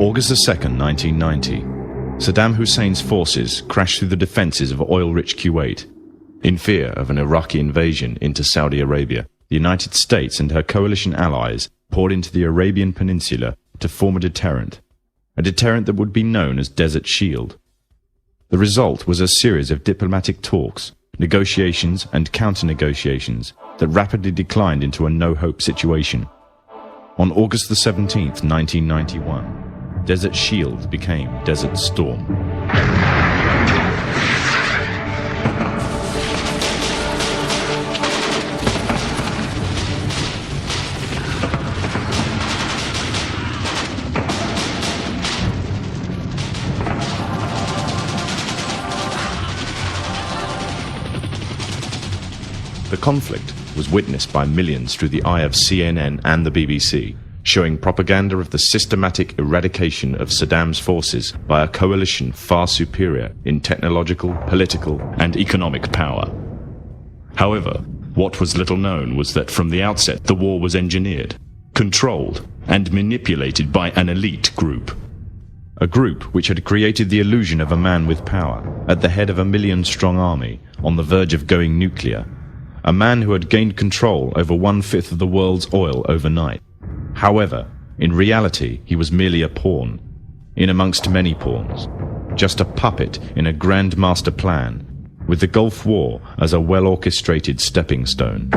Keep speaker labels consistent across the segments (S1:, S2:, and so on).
S1: August 2nd, 1990. Saddam Hussein's forces crashed through the defenses of oil-rich Kuwait. In fear of an Iraqi invasion into Saudi Arabia, the United States and her coalition allies poured into the Arabian Peninsula to form a deterrent that would be known as Desert Shield. The result was a series of diplomatic talks, negotiations and counter-negotiations that rapidly declined into a no-hope situation. On August the 17th, 1991, Desert Shield became Desert Storm. The conflict was witnessed by millions through the eye of CNN and the BBC, showing propaganda of the systematic eradication of Saddam's forces by a coalition far superior in technological, political, and economic power. However, what was little known was that from the outset the war was engineered, controlled, and manipulated by an elite group. A group which had created the illusion of a man with power, at the head of a million-strong army, on the verge of going nuclear. A man who had gained control over 1/5 of the world's oil overnight. However, in reality, he was merely a pawn, in amongst many pawns, just a puppet in a grand master plan, with the Gulf War as a well-orchestrated stepping stone.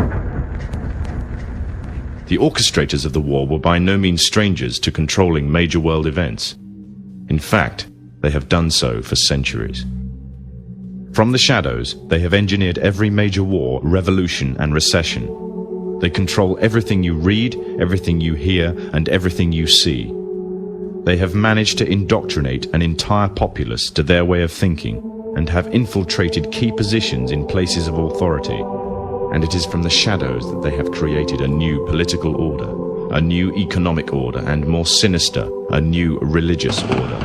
S1: The orchestrators of the war were by no means strangers to controlling major world events. In fact, they have done so for centuries. From the shadows, they have engineered every major war, revolution, and recession. They control everything you read, everything you hear, and everything you see. They have managed to indoctrinate an entire populace to their way of thinking, and have infiltrated key positions in places of authority. And it is from the shadows that they have created a new political order, a new economic order, and more sinister, a new religious order.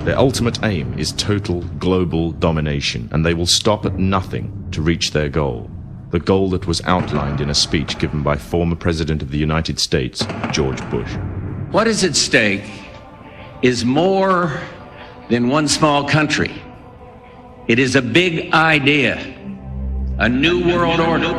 S1: Their ultimate aim is total global domination, and they will stop at nothing to reach their goal. The goal that was outlined in a speech given by former President of the United States, George Bush.
S2: What is at stake is more than one small country. It is a big idea, a new world order.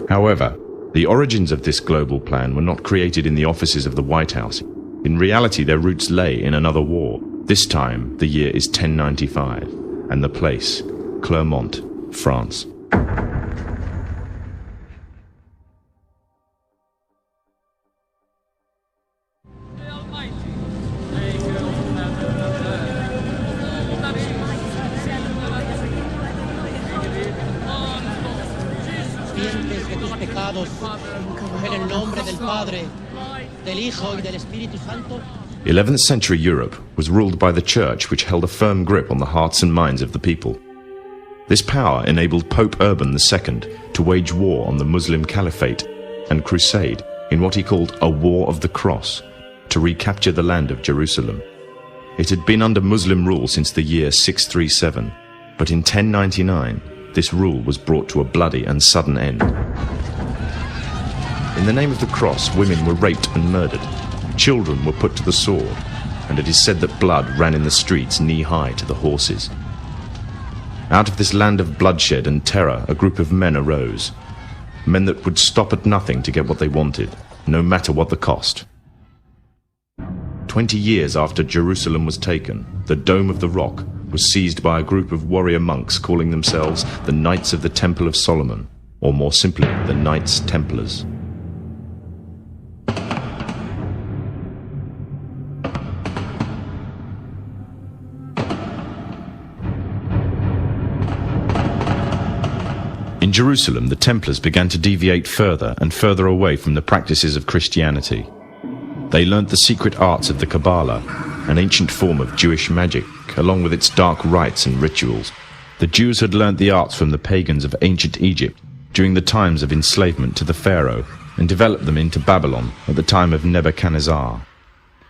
S1: However, the origins of this global plan were not created in the offices of the White House. In reality, their roots lay in another war. This time, the year is 1095, and the place, Clermont, France. The 11th century Europe was ruled by the Church, which held a firm grip on the hearts and minds of the people. This power enabled Pope Urban II to wage war on the Muslim Caliphate and crusade in what he called a War of the Cross, to recapture the land of Jerusalem. It had been under Muslim rule since the year 637, but in 1099, this rule was brought to a bloody and sudden end. In the name of the cross, women were raped and murdered. Children were put to the sword, and it is said that blood ran in the streets knee-high to the horses. Out of this land of bloodshed and terror, a group of men arose. Men that would stop at nothing to get what they wanted, no matter what the cost. 20 years after Jerusalem was taken, the Dome of the Rock was seized by a group of warrior monks calling themselves the Knights of the Temple of Solomon, or more simply, the Knights Templars. In Jerusalem, the Templars began to deviate further and further away from the practices of Christianity. They learnt the secret arts of the Kabbalah, an ancient form of Jewish magic, along with its dark rites and rituals. The Jews had learnt the arts from the pagans of ancient Egypt during the times of enslavement to the Pharaoh, and developed them into Babylon at the time of Nebuchadnezzar.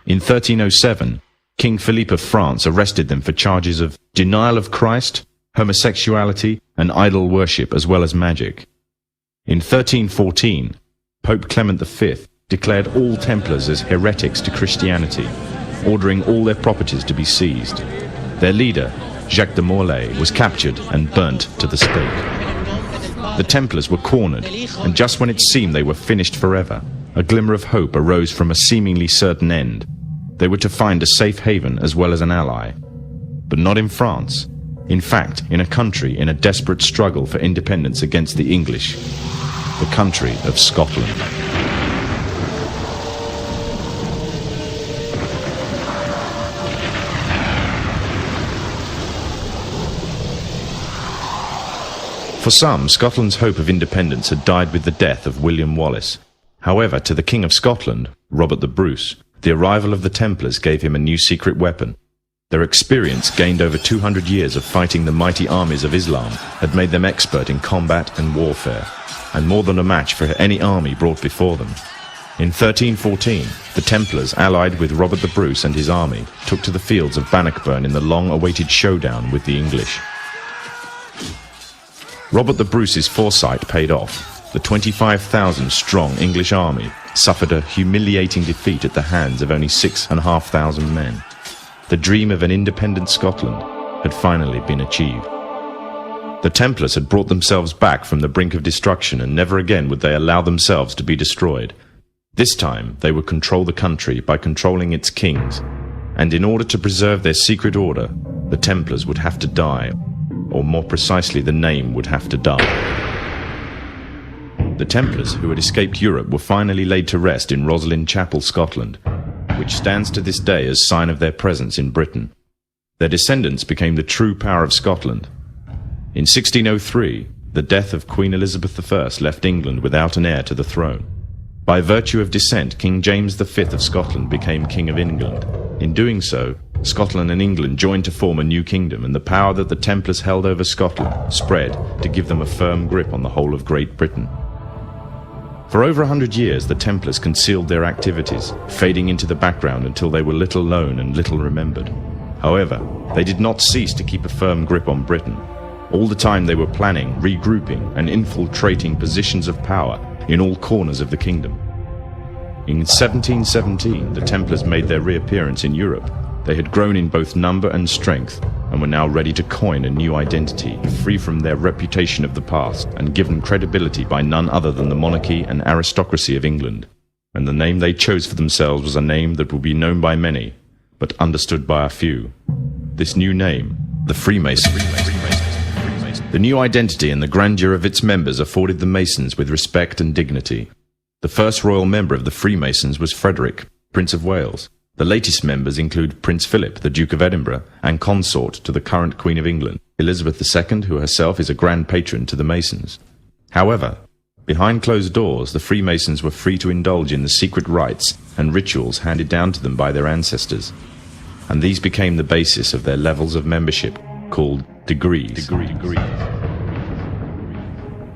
S1: In 1307, King Philippe of France arrested them for charges of denial of Christ, homosexuality, and idol worship, as well as magic. In 1314, Pope Clement V declared all Templars as heretics to Christianity, ordering all their properties to be seized. Their leader, Jacques de Morlaix, was captured and burnt to the stake. The Templars were cornered, and just when it seemed they were finished forever, a glimmer of hope arose from a seemingly certain end. They were to find a safe haven as well as an ally. But not in France. In fact, in a country in a desperate struggle for independence against the English. The country of Scotland. For some, Scotland's hope of independence had died with the death of William Wallace. However, to the King of Scotland, Robert the Bruce, the arrival of the Templars gave him a new secret weapon. Their experience, gained over 200 years of fighting the mighty armies of Islam, had made them expert in combat and warfare, and more than a match for any army brought before them. In 1314, the Templars, allied with Robert the Bruce and his army, took to the fields of Bannockburn in the long-awaited showdown with the English. Robert the Bruce's foresight paid off. The 25,000-strong English army suffered a humiliating defeat at the hands of only 6,500 men. The dream of an independent Scotland had finally been achieved. The Templars had brought themselves back from the brink of destruction, and never again would they allow themselves to be destroyed. This time they would control the country by controlling its kings, and in order to preserve their secret order, the Templars would have to die, or more precisely the name would have to die. The Templars who had escaped Europe were finally laid to rest in Roslin Chapel, Scotland, which stands to this day as sign of their presence in Britain. Their descendants became the true power of Scotland. In 1603, the death of Queen Elizabeth I left England without an heir to the throne. By virtue of descent, King James V of Scotland became King of England. In doing so, Scotland and England joined to form a new kingdom, and the power that the Templars held over Scotland spread to give them a firm grip on the whole of Great Britain. For over 100 years, the Templars concealed their activities, fading into the background until they were little known and little remembered. However, they did not cease to keep a firm grip on Britain. All the time they were planning, regrouping, and infiltrating positions of power in all corners of the kingdom. In 1717, the Templars made their reappearance in Europe. They had grown in both number and strength, and were now ready to coin a new identity, free from their reputation of the past, and given credibility by none other than the monarchy and aristocracy of England. And the name they chose for themselves was a name that would be known by many, but understood by a few. This new name, the Freemasonry. The new identity and the grandeur of its members afforded the Masons with respect and dignity. The first royal member of the Freemasons was Frederick, Prince of Wales. The latest members include Prince Philip, the Duke of Edinburgh, and consort to the current Queen of England, Elizabeth II, who herself is a grand patron to the Masons. However, behind closed doors, the Freemasons were free to indulge in the secret rites and rituals handed down to them by their ancestors, and these became the basis of their levels of membership, called degrees.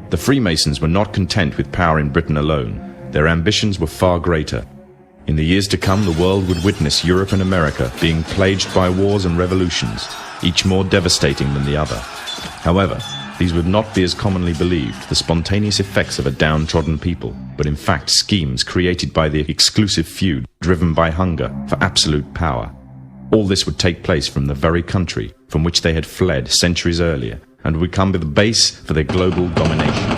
S1: The Freemasons were not content with power in Britain alone. Their ambitions were far greater. In the years to come, the world would witness Europe and America being plagued by wars and revolutions, each more devastating than the other. However, these would not be as commonly believed, the spontaneous effects of a downtrodden people, but in fact schemes created by the exclusive few, driven by hunger for absolute power. All this would take place from the very country from which they had fled centuries earlier, and would become the base for their global domination.